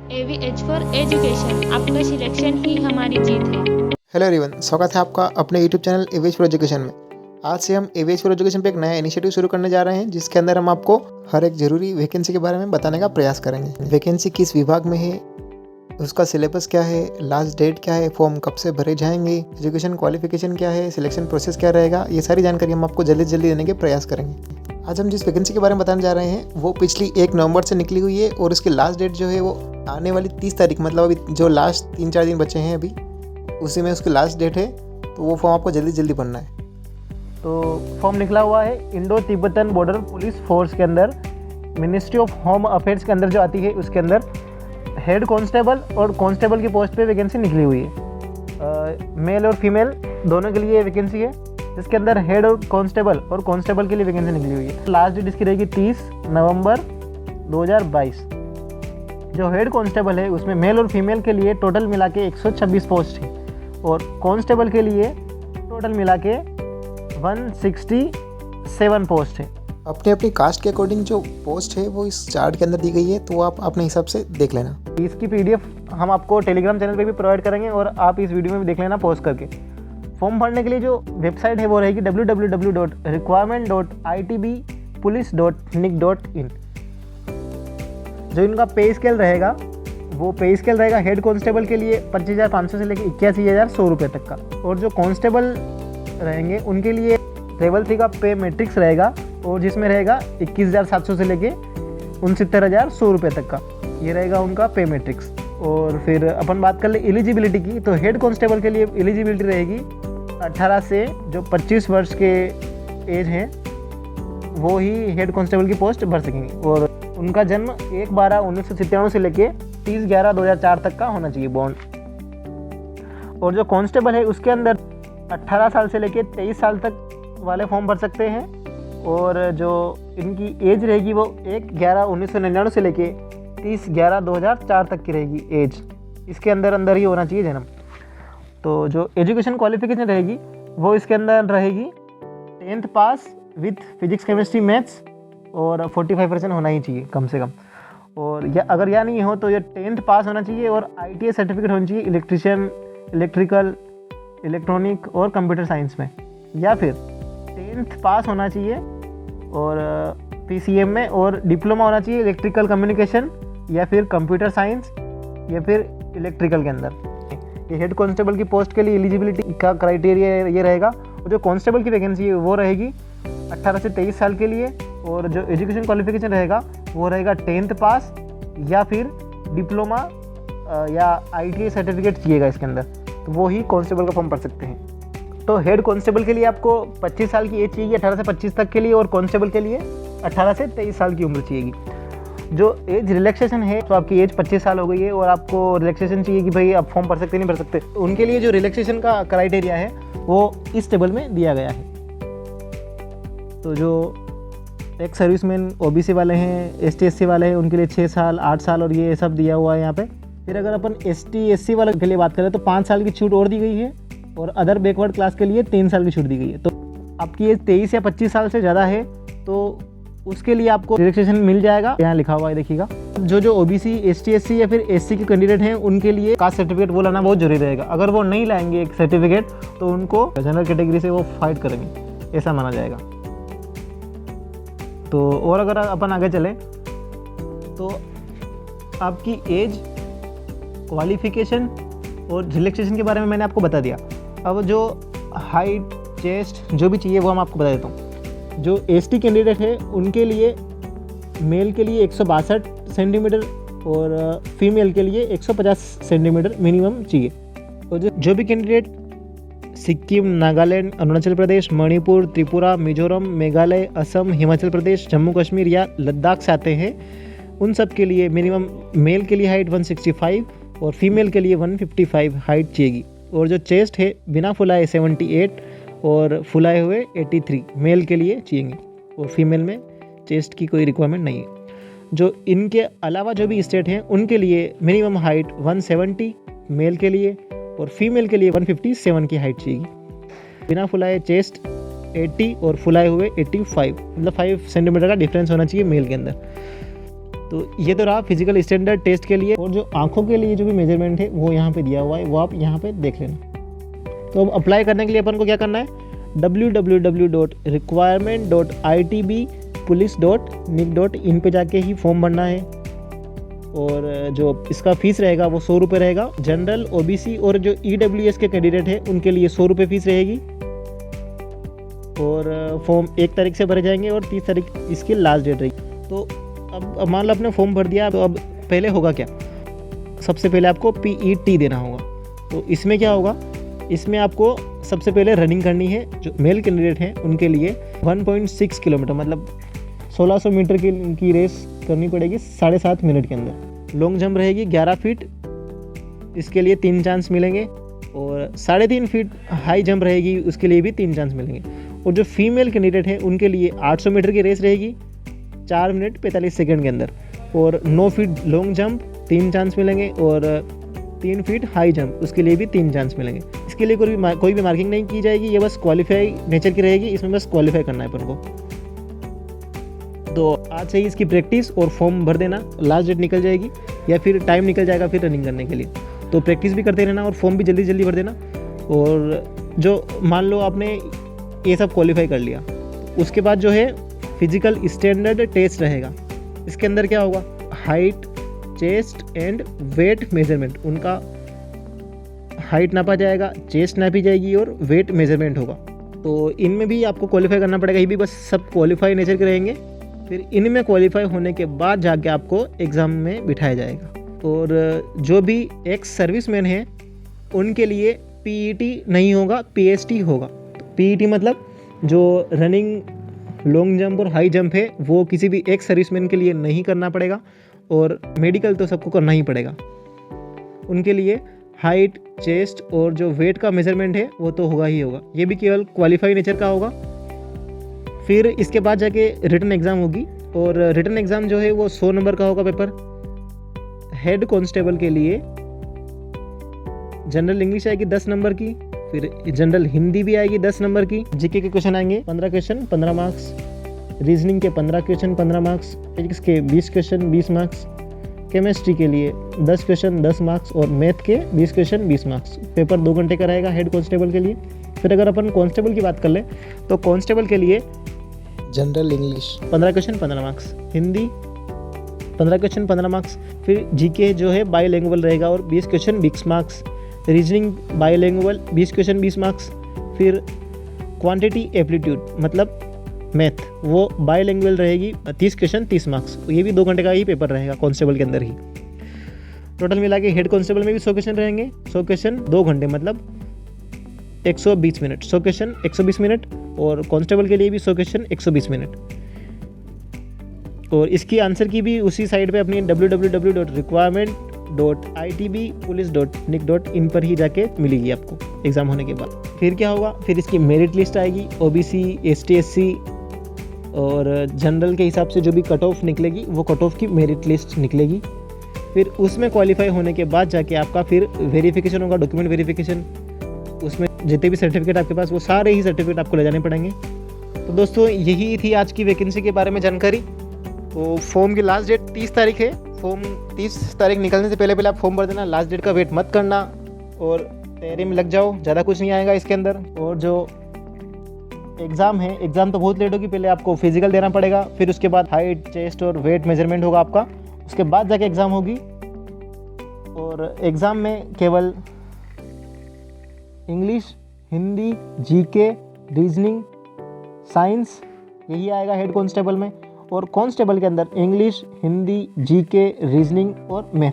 AVH for education, आपका selection ही हमारी जीत है। हेलो एवरीवन, स्वागत है आपका अपने यूट्यूब चैनल एवीएच फॉर एजुकेशन में। आज से हम एवीएच फॉर एजुकेशन पे एक नया इनिशिएटिव शुरू करने जा रहे हैं, जिसके अंदर हम आपको हर एक जरूरी वैकेंसी के बारे में बताने का प्रयास करेंगे। वैकेंसी किस विभाग में है, उसका सिलेबस क्या है, लास्ट डेट क्या है, फॉर्म कब से भरे जाएंगे, एजुकेशन क्वालिफिकेशन क्या है, सिलेक्शन प्रोसेस क्या रहेगा, ये सारी जानकारी हम आपको जल्दी से जल्दी देने के प्रयास करेंगे। आज हम जिस वैकेंसी के बारे में बताने जा रहे हैं वो पिछली 1 नवंबर से निकली हुई है और उसकी लास्ट डेट जो है वो आने वाली 30 तारीख, मतलब अभी जो लास्ट 3-4 दिन बचे हैं अभी, उसी में उसकी लास्ट डेट है। तो वो फॉर्म आपको जल्दी जल्दी भरना है। तो फॉर्म निकला हुआ है Indo Tibetan border police force के अंदर, मिनिस्ट्री ऑफ होम अफेयर्स के अंदर जो आती है, उसके अंदर हेड कांस्टेबल और कांस्टेबल की पोस्ट पे वैकेंसी निकली हुई है। मेल और फीमेल दोनों के लिए वैकेंसी है, जिसके अंदर हेड और कांस्टेबल के लिए वैकेंसी निकली हुई है। लास्ट डेट इसकी रहेगी 30 नवंबर 2022। जो हेड कांस्टेबल है उसमें मेल और फीमेल के लिए टोटल मिला के 126 पोस्ट है और कांस्टेबल के लिए टोटल मिला के 167 पोस्ट है। अपने अपनी कास्ट के अकॉर्डिंग जो पोस्ट है वो इस चार्ट के अंदर दी गई है, तो आप अपने हिसाब से देख लेना। इसकी PDF हम आपको टेलीग्राम चैनल पे भी प्रोवाइड करेंगे और आप इस वीडियो में भी देख लेना पॉज करके। फॉर्म भरने के लिए जो वेबसाइट है वो रहेगी www.requirement.itbpolice.nic.in। जो इनका पे स्केल रहेगा वो पे स्केल रहेगा हेड कांस्टेबल के लिए 25,500 से लेकर 81,100 रुपये तक का, और जो कांस्टेबल रहेंगे उनके लिए लेवल 3 का पे मैट्रिक्स रहेगा और जिसमें रहेगा 21,700 से लेके 69,100 रुपये तक का, ये रहेगा उनका पे मैट्रिक्स। और फिर अपन बात कर ले एलिजिबिलिटी की, तो हेड कांस्टेबल के लिए एलिजिबिलिटी रहेगी 18 से जो 25 वर्ष के एज हैं वो ही हेड कांस्टेबल की पोस्ट भर सकेंगे, और उनका जन्म 1/12/1997 से लेके 30/11/2004 तक का होना चाहिए बॉन्ड। और जो कांस्टेबल है उसके अंदर 18 साल से लेके 23 साल तक वाले फॉर्म भर सकते हैं, और जो इनकी एज रहेगी वो 1/11/1999 से लेके 30/11/2004 तक की रहेगी एज। इसके अंदर ही होना चाहिए जन्म। तो जो एजुकेशन क्वालिफिकेशन रहेगी वो इसके अंदर रहेगी 10th pass with physics chemistry maths और 45% होना ही चाहिए कम से कम। और या अगर या नहीं हो तो ये 10th पास होना चाहिए और ITI सर्टिफिकेट होनी चाहिए इलेक्ट्रिशियन, इलेक्ट्रिकल, इलेक्ट्रॉनिक और कंप्यूटर साइंस में, या फिर 10th पास होना चाहिए और PCM में, और डिप्लोमा होना चाहिए इलेक्ट्रिकल कम्युनिकेशन या फिर कंप्यूटर साइंस या फिर इलेक्ट्रिकल के अंदर। ये हेड कांस्टेबल की पोस्ट के लिए एलिजिबिलिटी का क्राइटेरिया ये रहेगा। और जो कांस्टेबल की वैकेंसी है वो रहेगी 18 से 23 साल के लिए, और जो एजुकेशन क्वालिफिकेशन रहेगा वो रहेगा 10th पास या फिर डिप्लोमा या ITI सर्टिफिकेट चाहिएगा इसके अंदर, तो वो ही कांस्टेबल का फॉर्म भर सकते हैं। तो हेड कांस्टेबल के लिए आपको 25 साल की एज चाहिए 18 से 25 तक के लिए, और कांस्टेबल के लिए 18 से 23 साल की उम्र चाहिएगी। जो एज रिलैक्सेशन है, तो आपकी एज 25 साल हो गई है और आपको रिलैक्सेशन चाहिए कि भाई आप फॉर्म भर सकते नहीं भर सकते, तो उनके लिए जो रिलैक्सेशन का क्राइटेरिया है वो इस टेबल में दिया गया है। तो जो एक सर्विसमैन OBC वाले हैं, ST/SC वाले हैं, उनके लिए 6 साल 8 साल और ये सब दिया हुआ है यहाँ पे। फिर अगर अपन ST/SC वाले के लिए बात करें तो 5 साल की छूट और दी गई है, और अदर बैकवर्ड क्लास के लिए 3 साल की छूट दी गई है। तो आपकी एज 23 या 25 साल से ज़्यादा है तो उसके लिए आपको रिलैक्सेशन मिल जाएगा, यहाँ लिखा हुआ है देखिएगा। जो OBC, ST/SC या फिर SC के कैंडिडेट हैं उनके लिए कास्ट सर्टिफिकेट वो लाना बहुत जरूरी रहेगा। अगर वो नहीं लाएंगे एक सर्टिफिकेट तो उनको जनरल कैटेगरी से वो फाइट करेंगे, ऐसा माना जाएगा। तो और अगर अपन आगे चलें तो आपकी एज, क्वालिफिकेशन और रिलैक्सेशन के बारे में मैंने आपको बता दिया। अब जो हाइट, चेस्ट जो भी चाहिए वो हम आपको बता देता हूँ। जो ST कैंडिडेट है उनके लिए मेल के लिए 162 सेंटीमीटर और फीमेल के लिए 150 सेंटीमीटर मिनिमम चाहिए। और जो भी कैंडिडेट सिक्किम, नागालैंड, अरुणाचल प्रदेश, मणिपुर, त्रिपुरा, मिजोरम, मेघालय, असम, हिमाचल प्रदेश, जम्मू कश्मीर या लद्दाख से आते हैं, उन सब के लिए मिनिमम मेल के लिए हाइट 165 और फीमेल के लिए 155 हाइट चाहिएगी। और जो चेस्ट है बिना फुलाए 78 और फुलाए हुए 83 मेल के लिए चाहिए, और फीमेल में चेस्ट की कोई रिक्वायरमेंट नहीं है। जो इनके अलावा जो भी स्टेट हैं उनके लिए मिनिमम हाइट 170 मेल के लिए और फीमेल के लिए 157 की हाइट चाहिए। बिना फुलाए चेस्ट 80 और फुलाए हुए 85, मतलब 5 सेंटीमीटर का डिफरेंस होना चाहिए मेल के अंदर। तो ये तो रहा फिजिकल स्टैंडर्ड टेस्ट के लिए, और जो आंखों के लिए जो भी मेजरमेंट है वो यहाँ पे दिया हुआ है, वो आप यहाँ पे देख लेना। तो अब अप्लाई करने के लिए अपन को क्या करना है, www.requirement.itbpolice.nic.in पे जाके ही फॉर्म भरना है। और जो इसका फीस रहेगा वो 100 रुपये रहेगा। जनरल, ओबीसी और जो EWS के कैंडिडेट हैं उनके लिए 100 रुपये फीस रहेगी। और फॉर्म 1 तारीख से भरे जाएंगे और 30 तारीख इसकी लास्ट डेट रहेगी। तो अब मान लो आपने फॉर्म भर दिया, तो अब पहले होगा क्या, सबसे पहले आपको PET देना होगा। तो इसमें क्या होगा, इसमें आपको सबसे पहले रनिंग करनी है। जो मेल कैंडिडेट हैं उनके लिए 1.6 किलोमीटर मतलब 1600 मीटर की रेस करनी पड़ेगी 7.5 मिनट के अंदर। लॉन्ग जंप रहेगी 11 फीट, इसके लिए 3 चांस मिलेंगे। और 3.5 फीट हाई जंप रहेगी, उसके लिए भी 3 चांस मिलेंगे। और जो फीमेल कैंडिडेट है उनके लिए 800 मीटर की रेस रहेगी 4 मिनट 45 सेकंड के अंदर। और 9 फीट लॉन्ग जंप 3 चांस मिलेंगे। और 3 फीट हाई जंप उसके लिए भी 3 चांस मिलेंगे। इसके लिए कोई भी मार्किंग नहीं की जाएगी, ये बस क्वालिफाई नेचर की रहेगी, इसमें बस क्वालिफाई करना है अपन को। तो आज से ही इसकी प्रैक्टिस और फॉर्म भर देना, लास्ट डेट निकल जाएगी या फिर टाइम निकल जाएगा फिर रनिंग करने के लिए। तो प्रैक्टिस भी करते रहना और फॉर्म भी जल्दी जल्दी भर देना। और जो मान लो आपने ये सब क्वालिफाई कर लिया, उसके बाद जो है फिजिकल स्टैंडर्ड टेस्ट रहेगा। इसके अंदर क्या होगा, height, chest and weight measurement, उनका हाइट नापा जाएगा, चेस्ट नापी जाएगी और वेट मेजरमेंट होगा। तो इनमें भी आपको क्वालिफाई करना पड़ेगा। ये भी बस सब क्वालिफाई नेचर के रहेंगे। फिर इनमें क्वालिफाई होने के बाद जाके आपको एग्ज़ाम में बिठाया जाएगा। और जो भी एक्स सर्विसमैन हैं उनके लिए PET नहीं होगा, PST होगा। तो PET मतलब जो रनिंग, लॉन्ग जंप और हाई जंप है वो किसी भी एक्स सर्विसमैन के लिए नहीं करना पड़ेगा। और मेडिकल तो सबको करना ही पड़ेगा। उनके लिए हाइट, चेस्ट और जो वेट का मेजरमेंट है वो तो होगा ही होगा। ये भी केवल क्वालिफाई नेचर का होगा। फिर इसके बाद जाके रिटन एग्ज़ाम होगी। और रिटन एग्ज़ाम जो है वो 100 नंबर का होगा पेपर। हेड कांस्टेबल के लिए जनरल इंग्लिश आएगी 10 नंबर की, फिर जनरल हिंदी भी आएगी 10 नंबर की। जीके के क्वेश्चन आएंगे 15 क्वेश्चन 15 मार्क्स, रीजनिंग के 15 क्वेश्चन 15 मार्क्स, फिजिक्स के 20 क्वेश्चन 20 मार्क्स, केमिस्ट्री के लिए 10 क्वेश्चन 10 मार्क्स और मैथ के 20 क्वेश्चन 20 मार्क्स। पेपर 2 घंटे का रहेगा हेड कांस्टेबल के लिए। फिर अगर अपन कांस्टेबल की बात कर लें तो कांस्टेबल के लिए general English 15 question 15 marks, Hindi 15 question 15 marks, फिर जीके जो है बाईलैंग्वेज रहेगा और 20 question 20 marks, reasoning bilanguage 20 question 20 marks, फिर क्वांटिटी एप्टीट्यूड मतलब मैथ वो बाईलैंग्वेज रहेगी 30 क्वेश्चन 30 मार्क्स। ये भी 2 घंटे का ही पेपर रहेगा कांस्टेबल के अंदर ही। टोटल मिला के हेड कांस्टेबल में भी 100 क्वेश्चन रहेंगे। 100 क्वेश्चन 2 घंटे मतलब 120 मिनट। 100 क्वेश्चन 120 मिनट और कांस्टेबल के लिए भी 100 क्वेश्चन 120 मिनट। और इसकी आंसर की भी उसी साइट पे अपनी www.requirement.itbpolice.nic.in पर ही जाके मिलेगी आपको एग्ज़ाम होने के बाद। फिर क्या होगा, फिर इसकी मेरिट लिस्ट आएगी। OBC, ST, SC और जनरल के हिसाब से जो भी कट ऑफ निकलेगी वो कट ऑफ की मेरिट लिस्ट निकलेगी। फिर उसमें क्वालिफाई होने के बाद जाके आपका फिर वेरिफिकेशन होगा, डॉक्यूमेंट वेरिफिकेशन। उसमें जितने भी सर्टिफिकेट आपके पास वो सारे ही सर्टिफिकेट आपको ले जाने पड़ेंगे। तो दोस्तों यही थी आज की वैकेंसी के बारे में जानकारी। तो फॉर्म की लास्ट डेट 30 तारीख है। फॉर्म 30 तारीख निकलने से पहले आप फॉर्म भर देना। लास्ट डेट का वेट मत करना और तैयारी में लग जाओ, ज़्यादा कुछ नहीं आएगा इसके अंदर। और जो एग्ज़ाम है, एग्ज़ाम तो बहुत लेट होगी। पहले आपको फिजिकल देना पड़ेगा, फिर उसके बाद हाइट, चेस्ट और वेट मेजरमेंट होगा आपका। उसके बाद जाके एग्ज़ाम होगी। और एग्ज़ाम में केवल English, Hindi, GK, reasoning, science यही आएगा हेड कांस्टेबल में। और कांस्टेबल के अंदर इंग्लिश, हिंदी, जीके, रीजनिंग और मैथ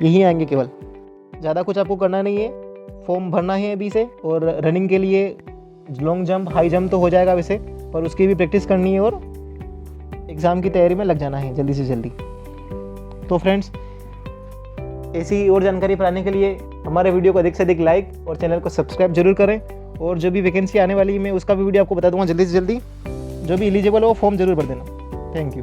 यही आएंगे केवल। ज़्यादा कुछ आपको करना नहीं है, फॉर्म भरना है अभी से। और रनिंग के लिए लॉन्ग जंप, हाई जंप तो हो जाएगा वैसे, पर उसकी भी प्रैक्टिस करनी है और एग्ज़ाम की तैयारी में लग जाना है जल्दी से जल्दी। तो फ्रेंड्स, ऐसी और जानकारी पाने के लिए हमारे वीडियो को अधिक से अधिक लाइक और चैनल को सब्सक्राइब जरूर करें। और जो भी वैकेंसी आने वाली है मैं उसका भी वीडियो आपको बता दूंगा जल्दी से जल्दी। जो भी एलिजिबल हो फॉर्म जरूर भर देना। Thank you.